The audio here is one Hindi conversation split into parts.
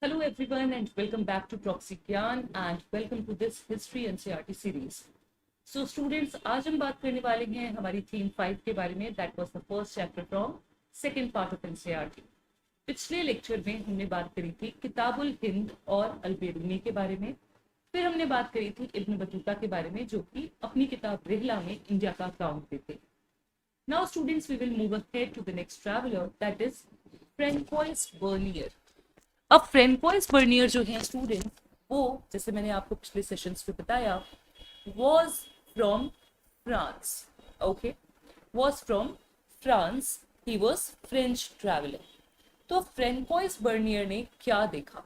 Hello everyone and welcome back to Proxy Gyan and welcome to this History NCERT series. So students, आज हम बात करने वाले हैं हमारी थीम 5 के बारे में. That was the first chapter from second part of NCERT. पिछले लेक्चर में हमने बात करी थी किताबुल हिंद और अल-बिरूनी के बारे में. फिर हमने बात करी थी इब्न बतूता के बारे में जो कि अपनी किताब रिहला में इंडिया का अकाउंट देते. Now students, we will move ahead to the next traveler, that is Francois Bernier. अब फ्रेंकोइस बर्नियर जो है स्टूडेंट, वो जैसे मैंने आपको पिछले सेशंस में बताया was from France. Okay, was from France. He was French traveller. तो फ्रेंकोइस बर्नियर ने क्या देखा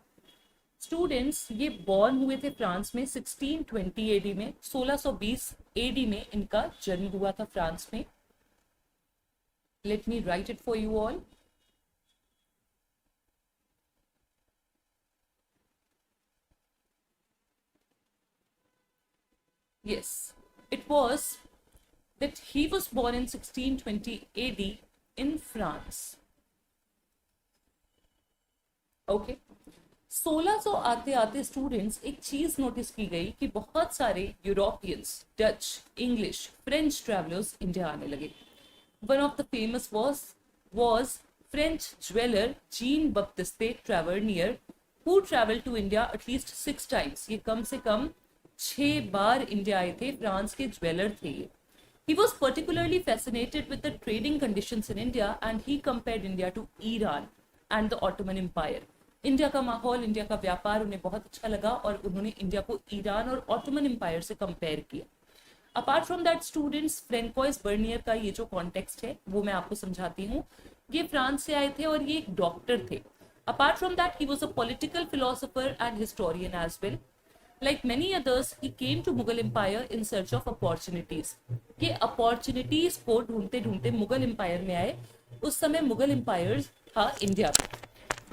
स्टूडेंट्स? ये बॉर्न हुए थे फ्रांस में 1620 एडी में. 1620 एडी में इनका जन्म हुआ था फ्रांस में. Let me right it for you all. Yes, it was that he was born in 1620 AD in France. Okay. 1600 आते आते स्टूडेंट्स एक चीज नोटिस की गई कि बहुत सारे Europeans, Dutch, English, French travellers India आने लगे. One of the famous was French jeweller Jean Baptiste Tavernier who traveled to India at least 6 times. ये कम से कम 6 बार इंडिया आए थे. फ्रांस के ज्वेलर थे ये. He was particularly fascinated with the trading conditions in India and he compared India to Iran and the Ottoman Empire. India का माहौल, इंडिया का व्यापार उन्हें बहुत अच्छा लगा और उन्होंने इंडिया को ईरान और ऑटोमन एम्पायर से कंपेयर किया. Apart from that students, Francois Bernier का ये जो कॉन्टेक्स्ट है वो मैं आपको समझाती हूँ. ये फ्रांस से आए थे और ये एक डॉक्टर थे. Apart from that he was a political philosopher and historian as well. Like many others, he came to Mughal Empire in search of opportunities. ये अपॉर्चुनिटीज को ढूंढते ढूंढते मुगल एम्पायर में आए. उस समय मुगल एम्पायर था इंडिया में.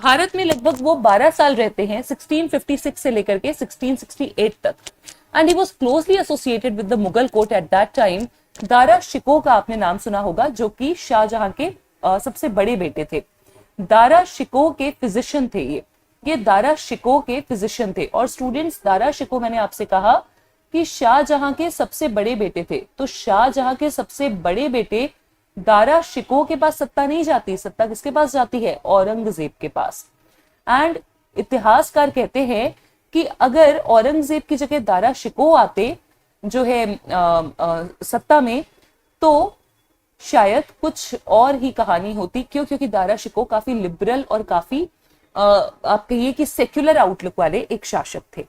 भारत में लगभग वो 12 साल रहते हैं, 1656 से लेकर के 1668 तक. And he was closely associated with the Mughal court at that time. Dara Shikoh का आपने नाम सुना होगा, जो कि शाहजहां के सबसे बड़े बेटे थे. दारा शिकोह के फिजिशियन थे ये दारा शिकोह के फिजिशियन थे. और स्टूडेंट्स, दारा शिकोह मैंने आपसे कहा कि शाहजहां के सबसे बड़े बेटे थे. तो शाहजहां के सबसे बड़े बेटे दारा शिकोह के पास सत्ता नहीं जाती. सत्ता किसके पास जाती है? औरंगजेब के पास. एंड इतिहासकार कहते हैं कि अगर औरंगजेब की जगह दारा शिकोह आते जो है सत्ता में, तो शायद कुछ और ही कहानी होती. क्योंकि दारा शिकोह काफी लिबरल और काफी आप कहिए कि सेक्युलर आउटलुक वाले एक शासक थे.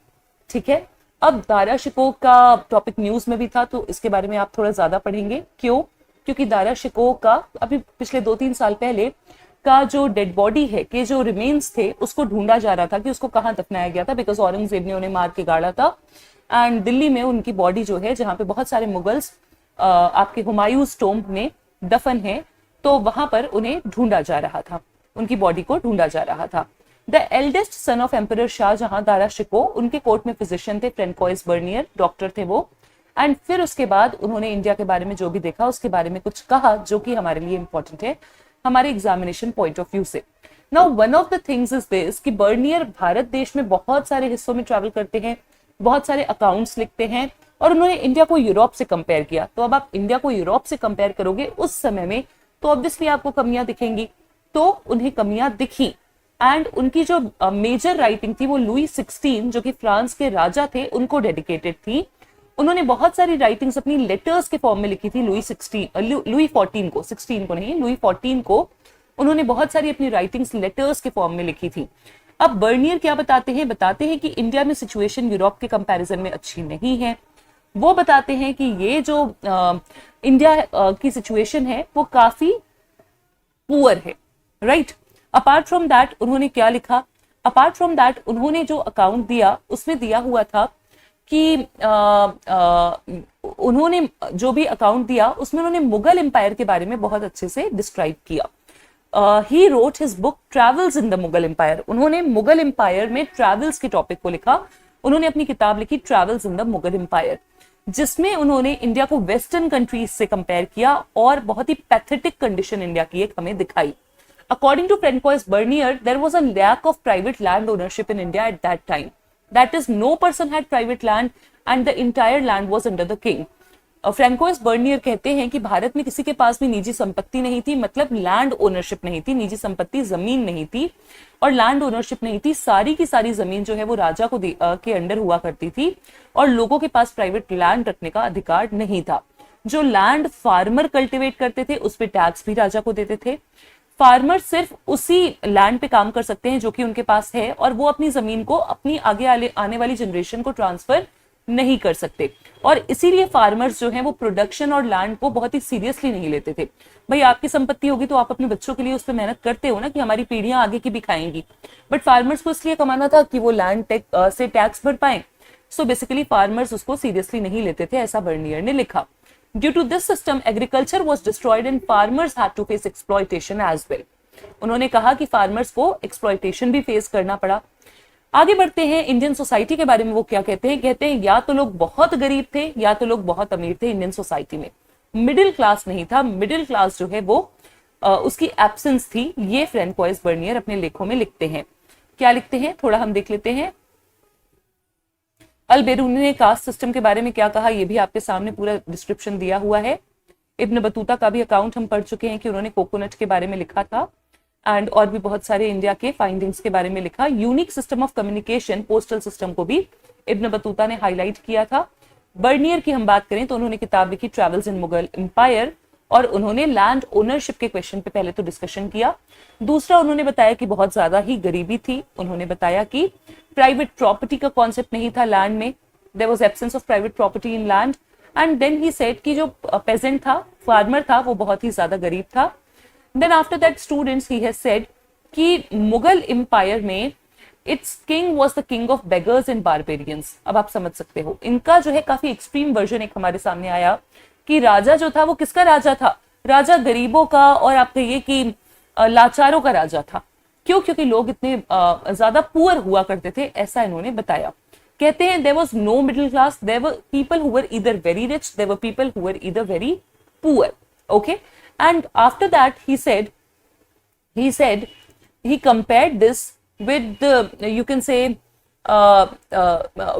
ठीक है. अब दारा शिकोह का टॉपिक न्यूज में भी था, तो इसके बारे में आप थोड़ा ज्यादा पढ़ेंगे. क्यों? क्योंकि दारा शिकोह का अभी पिछले 2-3 साल पहले का जो डेड बॉडी है, के जो रिमेन्स थे, उसको ढूंढा जा रहा था कि उसको कहाँ दफनाया गया था. बिकॉज औरंगजेब ने उन्हें मार के गाड़ा था. एंड दिल्ली में उनकी बॉडी जो है, जहां पे बहुत सारे मुगल्स आपके हुमायूंस टोम्ब में दफन है, तो वहां पर उन्हें ढूंढा जा रहा था. उनकी बॉडी को ढूंढा जा रहा था. The eldest son of emperor Shah Jahan, Dara Shikoh, उनके कोर्ट में फिजिशियन थे. फ्रेंकोइस बर्नियर डॉक्टर थे वो. एंड फिर उसके बाद उन्होंने इंडिया के बारे में जो भी देखा उसके बारे में कुछ कहा, जो कि हमारे लिए इंपॉर्टेंट है हमारे एग्जामिनेशन पॉइंट ऑफ व्यू से. Now one of the things is this कि बर्नियर भारत देश में बहुत सारे हिस्सों में ट्रैवल करते हैं, बहुत सारे अकाउंट्स लिखते हैं, और उन्होंने इंडिया को यूरोप से कंपेयर किया. तो अब आप इंडिया को यूरोप से कंपेयर करोगे उस समय में, तो ऑब्वियसली आपको कमियां दिखेंगी. तो उन्हें कमियां दिखी. एंड उनकी जो मेजर राइटिंग थी वो लुई 16, जो कि फ्रांस के राजा थे, उनको डेडिकेटेड थी. उन्होंने बहुत सारी राइटिंग्स अपनी लेटर्स के फॉर्म में लिखी थी. लुई 14 को, 16 को नहीं, लुई 14 को उन्होंने बहुत सारी अपनी राइटिंग्स लेटर्स के फॉर्म में लिखी थी. अब बर्नियर क्या बताते हैं? बताते हैं कि इंडिया में सिचुएशन यूरोप के कंपैरिजन में अच्छी नहीं है. वो बताते हैं कि ये जो इंडिया की सिचुएशन है वो काफी पुअर है. राइट. अपार्ट फ्रॉम दैट उन्होंने क्या लिखा? अपार्ट फ्रॉम दैट उन्होंने जो अकाउंट दिया उसमें दिया हुआ था कि उन्होंने जो भी अकाउंट दिया उसमें उन्होंने मुगल एम्पायर के बारे में बहुत अच्छे से डिस्क्राइब किया. He wrote his book travels in the Mughal empire. उन्होंने मुगल एम्पायर में ट्रैवल्स के टॉपिक को लिखा. उन्होंने अपनी किताब लिखी travels in the Mughal empire, जिसमें उन्होंने इंडिया को वेस्टर्न कंट्रीज से कंपेयर किया और बहुत ही पैथेटिक कंडीशन इंडिया की एक हमें दिखाई. According to Francois Bernier, there was a lack of private land ownership in India at that time. That is, no person had private land and the entire land was under the king. Francois Bernier कहते हैं कि भारत में किसी के पास भी निजी संपत्ति नहीं थी, मतलब लैंड ओनरशिप नहीं थी, निजी संपत्ति जमीन नहीं थी और लैंड ओनरशिप नहीं थी। सारी की सारी जमीन जो है वो राजा को के अंडर हुआ करती थी और लोगों के पास प्राइवेट लैंड रखने का अधिकार नहीं था। जो लैंड फार्मर कल्टिवेट करते थे उस पर टैक्स भी राजा को देते थे। फार्मर सिर्फ उसी लैंड पे काम कर सकते हैं जो कि उनके पास है और वो अपनी जमीन को अपनी आगे आने वाली जनरेशन को ट्रांसफर नहीं कर सकते और इसीलिए फार्मर्स जो हैं वो प्रोडक्शन और लैंड को बहुत ही सीरियसली नहीं लेते थे। भाई आपकी संपत्ति होगी तो आप अपने बच्चों के लिए उस पर मेहनत करते हो ना कि हमारी पीढ़ियां आगे की भी खाएंगी, बट फार्मर्स को इसलिए कमाना था कि वो लैंड से टैक्स भर पाए। सो बेसिकली फार्मर्स उसको सीरियसली नहीं लेते थे, ऐसा बर्नियर ने लिखा। Due to this system agriculture was destroyed and farmers had to face exploitation as well. उन्होंने कहा कि फार्मर्स को एक्सप्लॉयटेशन भी फेस करना पड़ा। आगे बढ़ते हैं, इंडियन सोसाइटी के बारे में वो क्या कहते हैं या तो लोग बहुत गरीब थे या तो लोग बहुत अमीर थे। इंडियन सोसाइटी में मिडिल क्लास नहीं था, मिडिल क्लास जो है वो उसकी एब्सेंस थी। ये फ्रैंकोइस बर्नियर अपने लेखों में लिखते हैं। क्या लिखते हैं थोड़ा हम देख लेते हैं। अल-बेरूनी ने कास्ट सिस्टम के बारे में क्या कहा, ये भी आपके सामने पूरा डिस्क्रिप्शन दिया हुआ है। इब्न बतूता का भी अकाउंट हम पढ़ चुके हैं कि उन्होंने कोकोनट के बारे में लिखा था एंड और भी बहुत सारे इंडिया के फाइंडिंग्स के बारे में लिखा। Unique system of communication, postal system को भी इब्न बतूता ने हाईलाइट किया था। बर्नियर की हम बात करें तो उन्होंने किताब लिखी ट्रैवल्स इन मुगल एम्पायर और उन्होंने लैंड ओनरशिप के क्वेश्चन पे पहले तो डिस्कशन किया। दूसरा उन्होंने बताया कि बहुत ज्यादा ही गरीबी थी। उन्होंने बताया कि प्राइवेट प्रॉपर्टी का कॉन्सेप्ट नहीं था लैंड में, there was absence of private property in land and then he said कि जो पेजेंट था, फार्मर था, वो बहुत ही ज्यादा गरीब था। Then after that students he has said कि मुगल एम्पायर में its king was the king of beggars and barbarians। अब आप समझ सकते हो इनका जो है काफी एक्सट्रीम वर्जन एक हमारे सामने आया कि राजा जो था वो किसका राजा था, राजा गरीबों का और आप कहिए कि लाचारों का राजा था। क्यों? क्योंकि लोग इतने ज्यादा पुअर हुआ करते थे, ऐसा इन्होंने बताया। कहते हैं there was no middle class, there were people who were either very rich, there were people who were either very poor, okay। And after that he said he compared this with the you can say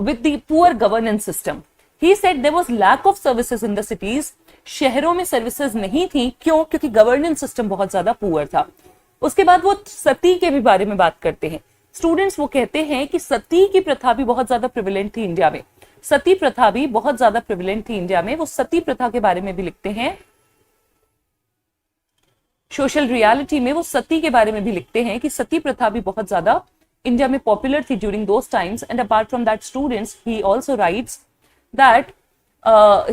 with the poor governance system। he said there was lack of services in the cities। शहरों में सर्विसेज नहीं थी। क्यों? क्योंकि गवर्नेंस सिस्टम बहुत ज्यादा पुअर था। उसके बाद वो सती के भी बारे में बात करते हैं। स्टूडेंट्स वो कहते हैं कि सती की प्रथा भी बहुत ज्यादा प्रिविलेंट थी इंडिया में। सती प्रथा भी बहुत ज्यादा प्रिविलेंट थी इंडिया में। वो सती प्रथा के बारे में भी लिखते हैं। सोशल रियलिटी में वो सती के बारे में भी लिखते हैं कि सती प्रथा भी बहुत ज्यादा इंडिया में पॉपुलर थी during those times. And apart from that students he also writes that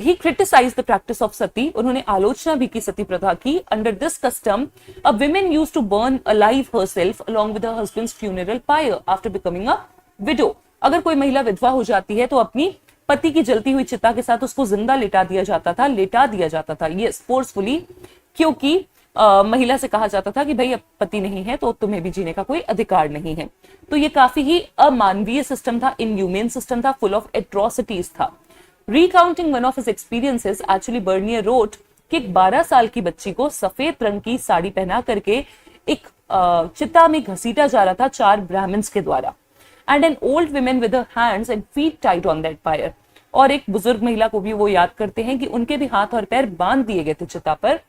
he criticised the practice of sati. उन्होंने आलोचना भी की सती प्रथा की। Under this custom a women used to burn alive herself along with her husband's funeral pyre after becoming a widow. अगर कोई महिला विधवा हो जाती है तो अपनी पति की जलती हुई चिता के साथ उसको जिंदा लेटा दिया जाता था यस फोर्सफुली, क्योंकि महिला से कहा जाता था कि भाई अब पति नहीं है तो तुम्हें भी जीने का कोई अधिकार नहीं है। तो ये काफी ही अमानवीय सिस्टम था, इनह्यूमेन सिस्टम था, फुल ऑफ एट्रोसिटीज था। Recounting one of his experiences actually Bernier wrote कि 12 साल की बच्ची को सफेद रंग की साड़ी पहना करके एक चिता में घसीटा जा रहा था 4 ब्राह्मण्स के द्वारा। And an old women with her hands and feet tight on that fire. और एक बुजुर्ग महिला को भी वो याद करते हैं कि उनके भी हाथ और पैर बांध दिए गए थे चिता पर।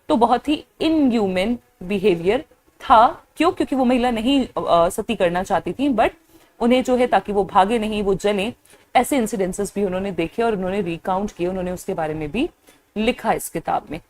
तो बहुत ही इनह्यूमन बिहेवियर था। क्यों? क्योंकि वो महिला नहीं सती करना चाहती थी, बट उन्हें जो है ताकि वो भागे नहीं, वो जले, ऐसे इंसिडेंसेस भी उन्होंने देखे और उन्होंने रिकाउंट किए। उन्होंने उसके बारे में भी लिखा इस किताब में,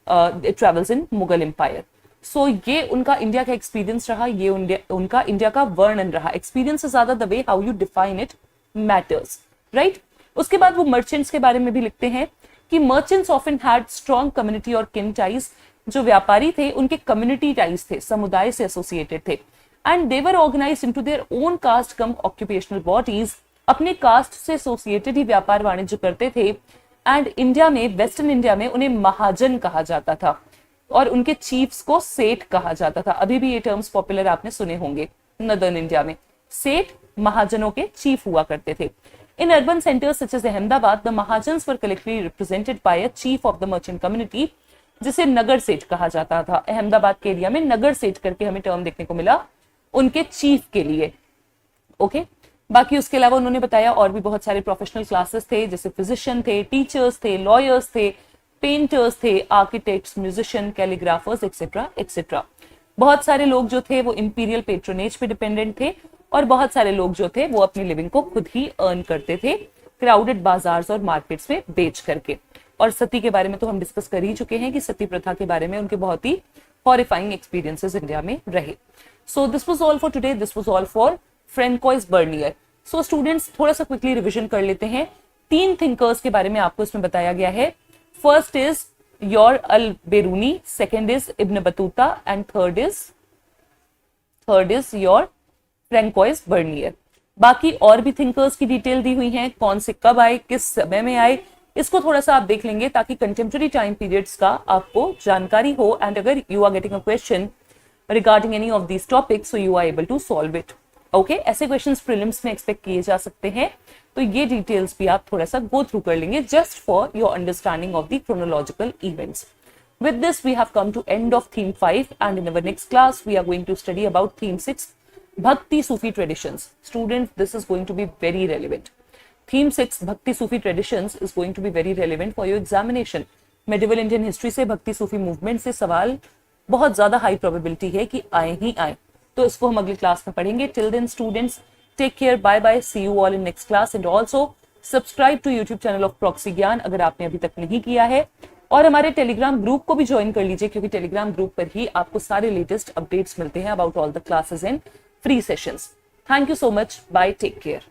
ट्रैवल्स इन मुगल एम्पायर। सो ये उनका इंडिया का एक्सपीरियंस रहा, ये उनका इंडिया का वर्णन रहा। एक्सपीरियंस से ज्यादा the way how you define it matters, right. उसके बाद वो मर्चेंट्स के बारे में भी लिखते हैं कि merchants often had strong community और किन टाइज। जो व्यापारी थे उनके कम्युनिटी टाइज थे, समुदाय से एसोसिएटेड थे। And they were organised into their own caste cum occupational bodies. अपने कास्ट से एसोसिएटेड ही व्यापार वाणिज्य करते थे। एंड इंडिया में, वेस्टर्न इंडिया में उन्हें महाजन कहा जाता था और उनके चीफ्स को सेठ कहा जाता था। अभी भी ये टर्म्स पॉपुलर आपने सुने होंगे। नदर्न इंडिया में सेठ महाजनों के चीफ हुआ करते थे। In urban centers such as Ahmedabad, the Mahajans were collectively represented by a chief of the merchant community जिसे नगर सेठ कहा जाता था। अहमदाबाद के एरिया में नगर सेठ करके हमें टर्म देखने को मिला उनके चीफ के लिए। ओके, बाकी उसके अलावा उन्होंने बताया और भी बहुत सारे प्रोफेशनल क्लासेस थे, जैसे फिजिशियन थे, टीचर्स थे, लॉयर्स थे, पेंटर्स थे, architects, musician, calligraphers etcetera etcetera. बहुत सारे लोग जो थे वो इंपीरियल पेट्रोनेज पे डिपेंडेंट थे और बहुत सारे लोग जो थे वो अपनी लिविंग को खुद ही अर्न करते थे क्राउडेड बाजार्स और मार्केट्स में बेच करके। और सती के बारे में तो हम डिस्कस कर ही चुके हैं कि सती प्रथा के बारे में उनके बहुत ही हॉरिफाइंग एक्सपीरियंसेस इंडिया में रहे। So this was all for today, this was all for Francois Bernier. So students थोड़ा सा क्विकली रिविजन कर लेते हैं। 3 थिंकर्स के बारे में आपको इसमें बताया गया है। First is your Al Biruni, second is Ibn Battuta and third is your Francois Bernier. बाकी और भी थिंकर्स की डिटेल दी हुई है, कौन से कब आए, किस समय में आए, इसको थोड़ा सा आप देख लेंगे ताकि कंटेम्प्रेरी टाइम पीरियड्स का आपको जानकारी हो। एंड अगर you are getting a question regarding any of these topics so you are able to solve it. Okay, ऐसे क्वेश्चंस प्रीलिम्स में एक्सपेक्ट किए जा सकते हैं, तो ये डिटेल्स भी आप थोड़ा सा गो थ्रू कर लेंगे just for your understanding of the chronological events. With this, we have come to end of theme 5, and in our next class, we are going to study about theme 6, Bhakti Sufi traditions. Students, this is going to be very relevant. Theme 6, Bhakti Sufi traditions, is going to be very relevant for your examination. Medieval Indian history से भक्ति सूफी मूवमेंट से सवाल बहुत ज्यादा हाई प्रोबेबिलिटी है कि आए ही आए, तो इसको हम अगली क्लास में पढ़ेंगे। Till then students, take care, bye bye, see you all in next class and also subscribe to YouTube channel of Proxy Gyan अगर आपने अभी तक नहीं किया है, और हमारे टेलीग्राम ग्रुप को भी ज्वाइन कर लीजिए क्योंकि टेलीग्राम ग्रुप पर ही आपको सारे लेटेस्ट अपडेट्स मिलते हैं about all the classes and free sessions. Thank you so much, bye, take care.